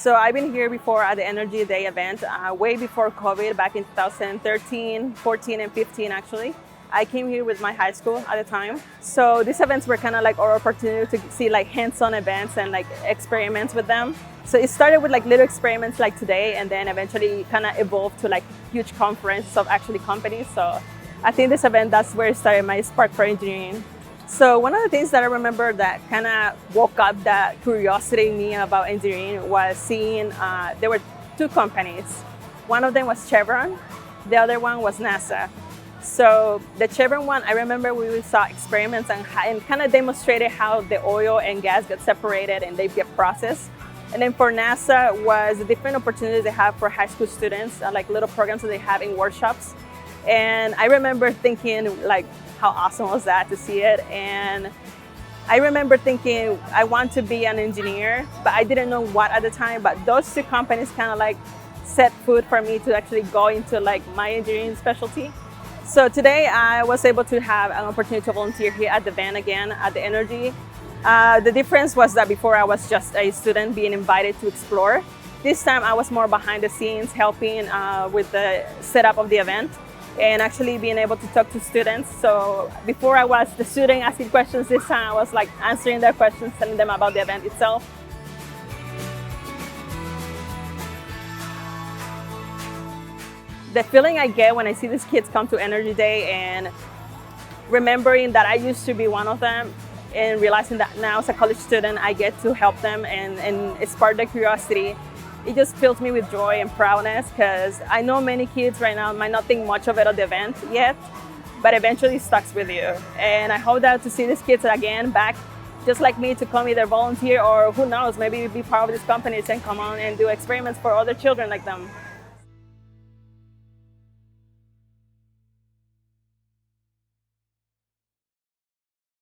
So I've been here before at the Energy Day event, way before COVID, back in 2013, 14, and 15 actually. I came here with my high school at the time. So these events were kind of like our opportunity to see like hands-on events and like experiments with them. So it started with like little experiments like today, and then eventually kind of evolved to like huge conferences of actually companies. So I think this event, that's where it started my spark for engineering. So one of the things that I remember that kind of woke up that curiosity in me about engineering was seeing there were two companies. One of them was Chevron, the other one was NASA. So the Chevron one, I remember we saw experiments and kind of demonstrated how the oil and gas get separated and they get processed. And then for NASA was the different opportunities they have for high school students, like little programs that they have in workshops. And I remember thinking like, how awesome was that to see it? And I remember thinking, I want to be an engineer, but I didn't know what at the time. But those two companies kind of like set food for me to actually go into like my engineering specialty. So today I was able to have an opportunity to volunteer here at the van again at the Energy. The difference was that before I was just a student being invited to explore. This time I was more behind the scenes helping with the setup of the event and actually being able to talk to students. So before I was the student asking questions, this time I was like answering their questions, telling them about the event itself. The feeling I get when I see these kids come to Energy Day and remembering that I used to be one of them and realizing that now as a college student, I get to help them and spark their curiosity. It just fills me with joy and proudness because I know many kids right now might not think much of it at the event yet, but eventually it sticks with you. And I hope that to see these kids again back, just like me, to come either volunteer or who knows, maybe be part of these companies and come on and do experiments for other children like them.